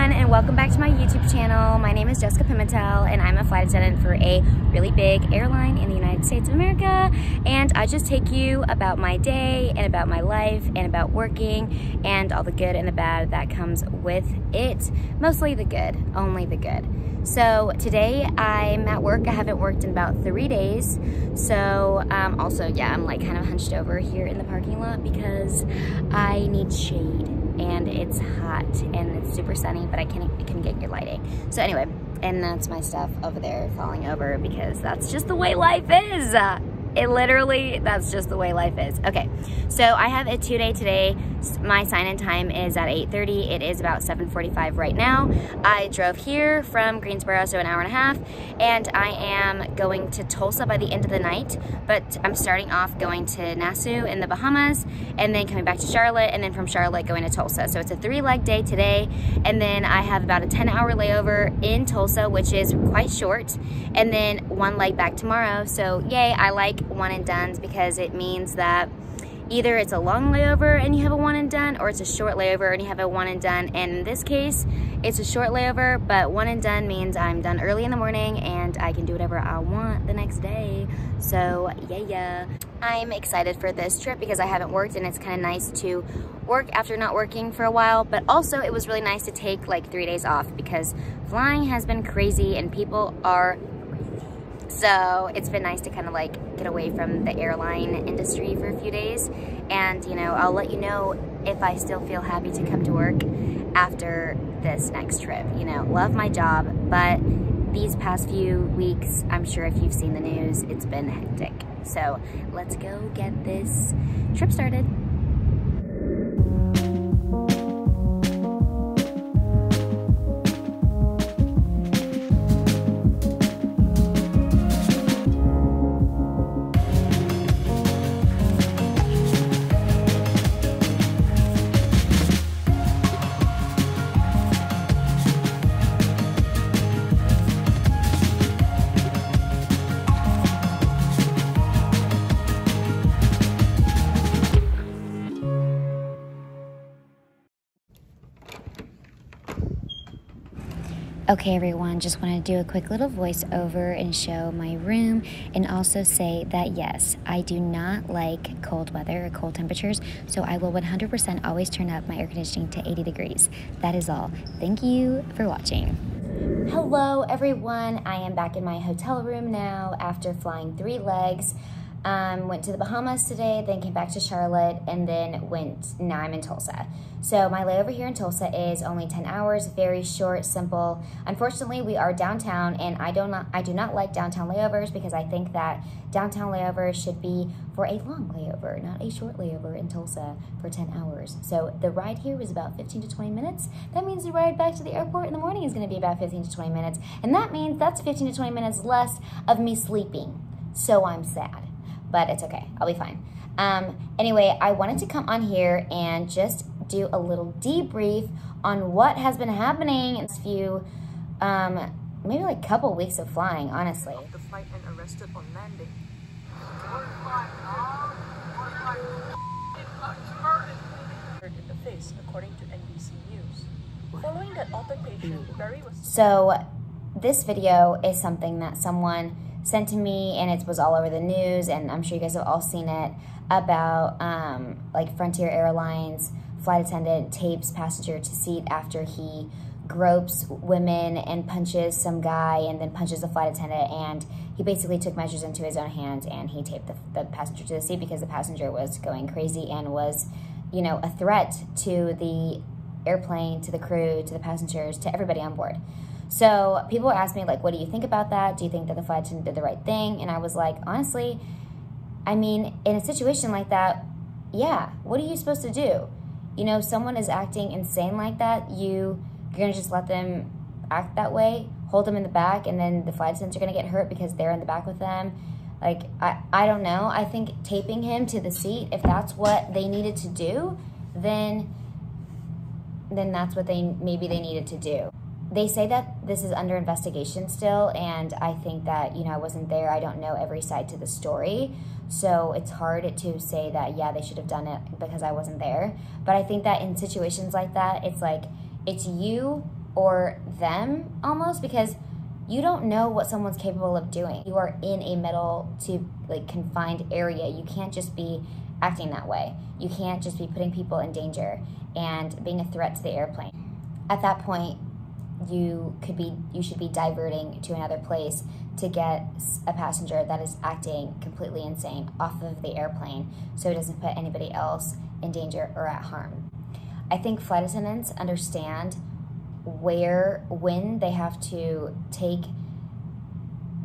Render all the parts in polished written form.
everyone, and welcome back to my YouTube channel. My name is Jessica Pimentel, and I'm a flight attendant for a really big airline in the United States of America. And I just take you about my day and about my life and about working and all the good and the bad that comes with it. Mostly the good, only the good. So today I'm at work. I haven't worked in about 3 days. So also, yeah, I'm like kind of hunched over here in the parking lot because I need shade. And it's hot and it's super sunny, but I can get your lighting. So anyway, and that's my stuff over there falling over because that's just the way life is. That's just the way life is. Okay, so I have a 2-day today. My sign-in time is at 8:30. It is about 7:45 right now. I drove here from Greensboro, so an hour and a half, and I am going to Tulsa by the end of the night, but I'm starting off going to Nassau in the Bahamas, and then coming back to Charlotte, and then from Charlotte going to Tulsa. So it's a 3-leg day today, and then I have about a 10-hour layover in Tulsa, which is quite short, and then 1 leg back tomorrow. So yay, I like one and dones because it means that either it's a long layover and you have a one and done, or it's a short layover and you have a one and done. And in this case, it's a short layover, but one and done means I'm done early in the morning and I can do whatever I want the next day. So yeah. I'm excited for this trip because I haven't worked, and it's kind of nice to work after not working for a while, but also it was really nice to take like 3 days off because flying has been crazy and people are crazy. So it's been nice to kind of like get away from the airline industry for a few days. And you know, I'll let you know if I still feel happy to come to work after this next trip. You know, love my job, but these past few weeks, I'm sure if you've seen the news, it's been hectic. So let's go get this trip started. Okay everyone, just want to do a quick little voiceover and show my room, and also say that yes, I do not like cold weather or cold temperatures, so I will 100% always turn up my air conditioning to 80 degrees. That is all. Thank you for watching. Hello everyone, I am back in my hotel room now after flying 3 legs. Went to the Bahamas today, then came back to Charlotte, and then now I'm in Tulsa. So my layover here in Tulsa is only 10 hours, very short, simple. Unfortunately, we are downtown, and I do not like downtown layovers because I think that downtown layovers should be for a long layover, not a short layover in Tulsa for 10 hours. So the ride here was about 15 to 20 minutes. That means the ride back to the airport in the morning is gonna be about 15 to 20 minutes. And that means that's 15 to 20 minutes less of me sleeping. So I'm sad. But it's okay, I'll be fine. Anyway, I wanted to come on here and just do a little debrief on what has been happening in this few, maybe like couple weeks of flying, honestly. The flight and arrested on landing. In the face, according to NBC News. Following that altercation, Barry was... So this video is something that someone sent to me, and it was all over the news, and I'm sure you guys have all seen it, about like Frontier Airlines flight attendant tapes passenger to seat after he gropes women and punches some guy and then punches the flight attendant, and he basically took measures into his own hands and he taped the passenger to the seat because the passenger was going crazy and was, you know, a threat to the airplane, to the crew, to the passengers, to everybody on board. So people asked me, like, what do you think about that? Do you think that the flight attendant did the right thing? And I was like, honestly, I mean, in a situation like that, yeah, what are you supposed to do? You know, someone is acting insane like that, you're gonna just let them act that way, hold them in the back, and then the flight attendants are gonna get hurt because they're in the back with them. Like, I don't know. I think taping him to the seat, if that's what they needed to do, then that's what maybe they needed to do. They say that this is under investigation still, and I think that, you know, I wasn't there. I don't know every side to the story, so it's hard to say that, yeah, they should have done it because I wasn't there. But I think that in situations like that, it's like, it's you or them almost, because you don't know what someone's capable of doing. You are in a metal to like confined area. You can't just be acting that way. You can't just be putting people in danger and being a threat to the airplane. At that point, you should be diverting to another place to get a passenger that is acting completely insane off of the airplane so it doesn't put anybody else in danger or at harm. I think flight attendants understand when they have to take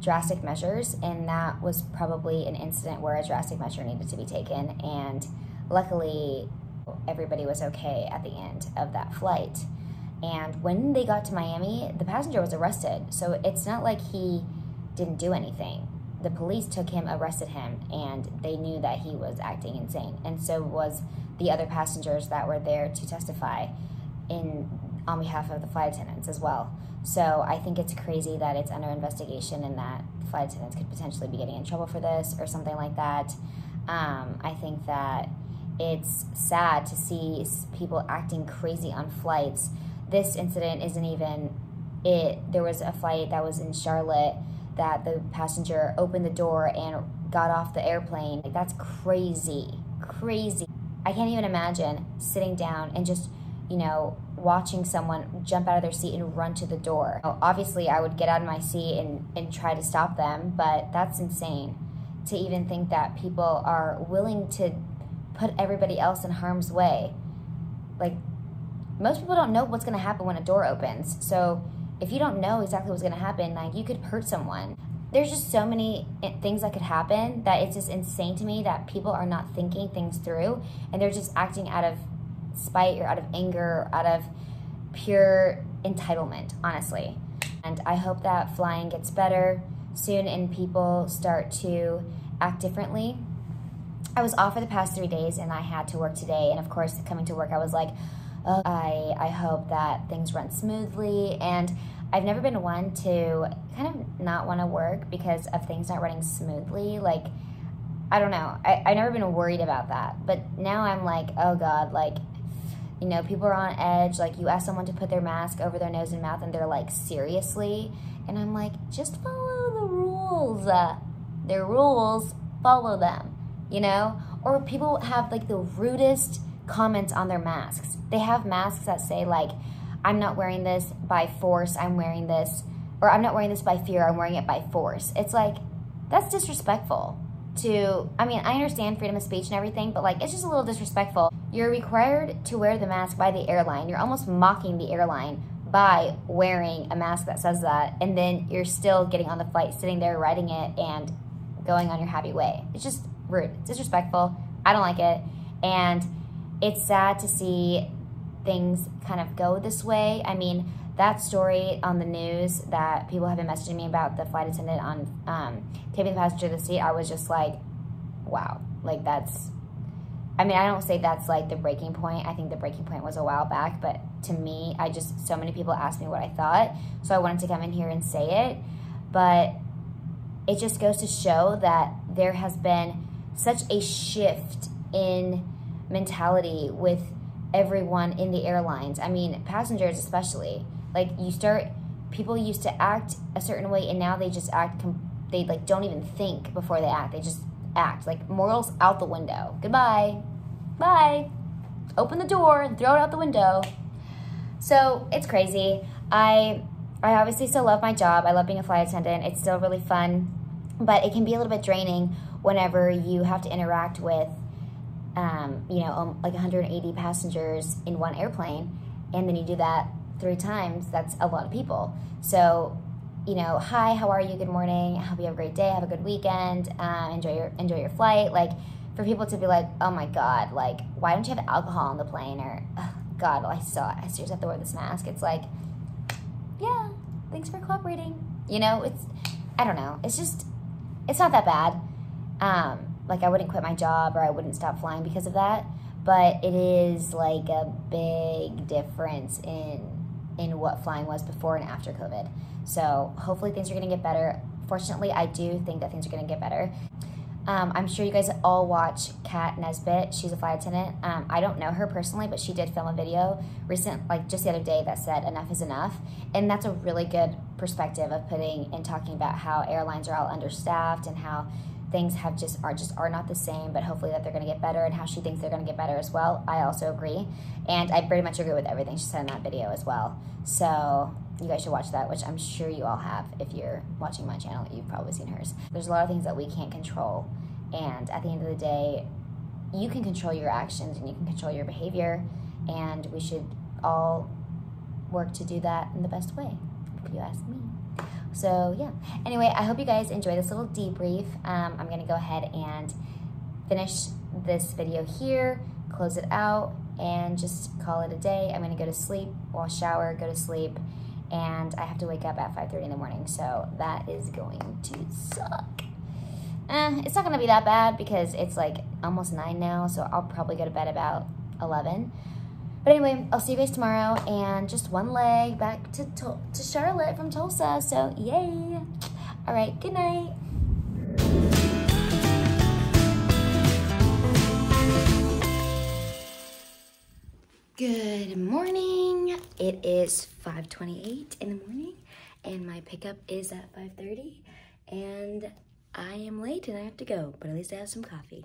drastic measures, and that was probably an incident where a drastic measure needed to be taken, and luckily everybody was okay at the end of that flight. And when they got to Miami, the passenger was arrested, so it's not like he didn't do anything. The police took him, arrested him, and they knew that he was acting insane, and so was the other passengers that were there to testify on behalf of the flight attendants as well. So I think it's crazy that it's under investigation and that flight attendants could potentially be getting in trouble for this or something like that. I think that it's sad to see people acting crazy on flights. This incident isn't even it. There was a flight that was in Charlotte that the passenger opened the door and got off the airplane. Like, that's crazy, crazy. I can't even imagine sitting down and just, watching someone jump out of their seat and run to the door. Obviously, I would get out of my seat and try to stop them, but that's insane to even think that people are willing to put everybody else in harm's way. Like, most people don't know what's gonna happen when a door opens. So if you don't know exactly what's gonna happen, like, you could hurt someone. There's just so many things that could happen that it's just insane to me that people are not thinking things through, and they're just acting out of spite or out of anger or out of pure entitlement, honestly. And I hope that flying gets better soon and people start to act differently. I was off for the past 3 days and I had to work today, and of course coming to work I was like, oh, I hope that things run smoothly. And I've never been one to kind of not want to work because of things not running smoothly. Like, I don't know, I've never been worried about that, but now I'm like, oh God, like, people are on edge. Like, you ask someone to put their mask over their nose and mouth and they're like, seriously? And I'm like, just follow the rules. They're rules, follow them, Or people have like the rudest comments on their masks. They have masks that say like, I'm not wearing this by force, I'm wearing this, or I'm not wearing this by fear, I'm wearing it by force. It's like, that's disrespectful to, I understand freedom of speech and everything, but like, it's just a little disrespectful. You're required to wear the mask by the airline. You're almost mocking the airline by wearing a mask that says that, and then you're still getting on the flight, sitting there, writing it, and going on your happy way. It's just rude. It's disrespectful. I don't like it. And it's sad to see things kind of go this way. That story on the news that people have been messaging me about, the flight attendant on taping the passenger to the seat, I was just like, wow. Like, that's, I don't say that's like the breaking point. I think the breaking point was a while back, but to me, so many people asked me what I thought, so I wanted to come in here and say it. But it just goes to show that there has been such a shift in mentality with everyone in the airlines. Passengers especially. Like, people used to act a certain way, and now they just act, they like don't even think before they act. They just act. Like, morals out the window. Goodbye. Bye. Open the door and throw it out the window. So it's crazy. I obviously still love my job. I love being a flight attendant. It's still really fun, but it can be a little bit draining whenever you have to interact with like 180 passengers in one airplane, and then you do that 3 times. That's a lot of people. So, hi, how are you? Good morning. I hope you have a great day. Have a good weekend. Enjoy your flight. Like, for people to be like, oh my God, like, why don't you have alcohol on the plane? Or, oh God, I seriously have to wear this mask. It's like, yeah, thanks for cooperating. I don't know. It's not that bad. Like, I wouldn't quit my job or I wouldn't stop flying because of that, but it is like a big difference in what flying was before and after COVID. So hopefully things are gonna get better. Fortunately, I do think that things are gonna get better. I'm sure you guys all watch Kat Nesbitt. She's a flight attendant. I don't know her personally, but she did film a video just the other day that said enough is enough. And that's a really good perspective of putting and talking about how airlines are all understaffed and how things are not the same, but hopefully that they're gonna get better, and how she thinks they're gonna get better as well. I also agree. And I pretty much agree with everything she said in that video as well. So you guys should watch that, which I'm sure you all have. If you're watching my channel, you've probably seen hers. There's a lot of things that we can't control. And at the end of the day, you can control your actions and you can control your behavior, and we should all work to do that in the best way, if you ask me. So yeah, anyway, I hope you guys enjoy this little debrief. I'm gonna go ahead and finish this video here, close it out, and just call it a day. I'm gonna go to sleep, wash, shower, go to sleep, and I have to wake up at 5:30 in the morning, so that is going to suck. It's not gonna be that bad because it's like almost 9 now, so I'll probably go to bed about 11. But anyway, I'll see you guys tomorrow, and just one leg back to Charlotte from Tulsa, so yay. All right, good night. Good morning. It is 5:28 in the morning, and my pickup is at 5:30, and I am late and I have to go, but at least I have some coffee.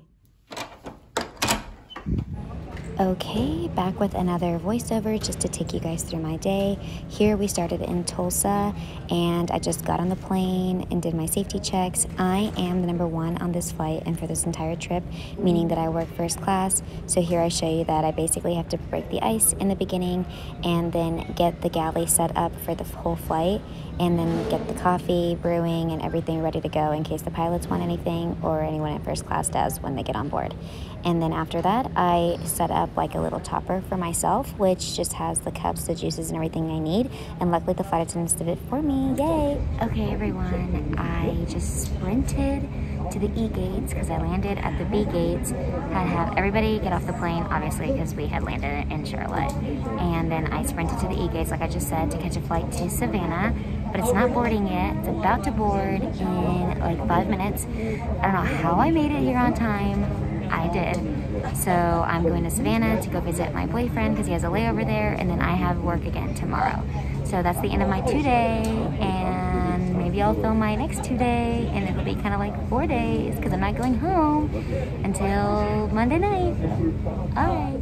Okay, back with another voiceover just to take you guys through my day. Here we started in Tulsa, and I just got on the plane and did my safety checks. I am the number 1 on this flight and for this entire trip, meaning that I work first class. So here I show you that I basically have to break the ice in the beginning and then get the galley set up for the whole flight, and then get the coffee brewing and everything ready to go in case the pilots want anything or anyone in first class does when they get on board. And then after that, I set up like a little topper for myself, which just has the cups, the juices, and everything I need. And luckily the flight attendants did it for me. Yay! Okay, everyone, I just sprinted to the E gates because I landed at the B gates. Had to have everybody get off the plane, obviously, because we had landed in Charlotte. And then I sprinted to the E gates, like I just said, to catch a flight to Savannah. But it's not boarding yet. It's about to board in like 5 minutes. I don't know how I made it here on time. I did. So I'm going to Savannah to go visit my boyfriend because he has a layover there, and then I have work again tomorrow. So that's the end of my 2-day, and maybe I'll film my next 2-day, and it'll be kind of like 4 days because I'm not going home until Monday night. All right.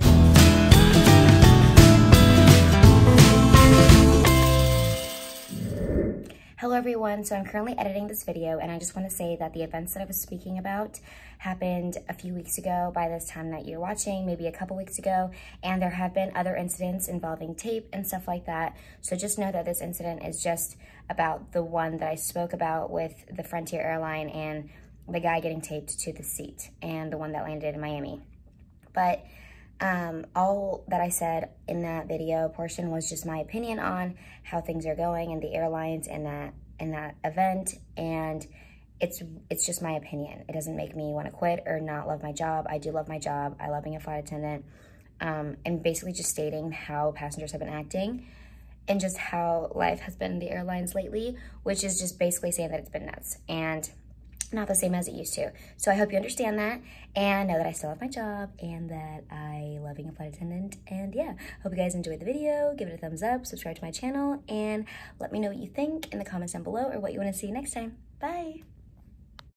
Hello everyone, so I'm currently editing this video, and I just want to say that the events that I was speaking about happened a few weeks ago by this time that you're watching, maybe a couple weeks ago, and there have been other incidents involving tape and stuff like that. So just know that this incident is just about the one that I spoke about with the Frontier airline and the guy getting taped to the seat, and the one that landed in Miami. But all that I said in that video portion was just my opinion on how things are going in the airlines and that event, and it's just my opinion. It doesn't make me want to quit or not love my job. I do love my job. I love being a flight attendant, and basically just stating how passengers have been acting and just how life has been in the airlines lately, which is just basically saying that it's been nuts and not the same as it used to. So I hope you understand that and know that I still have my job and that I love being a flight attendant. And yeah, hope you guys enjoyed the video. Give it a thumbs up, subscribe to my channel, and let me know what you think in the comments down below or what you want to see next time. Bye.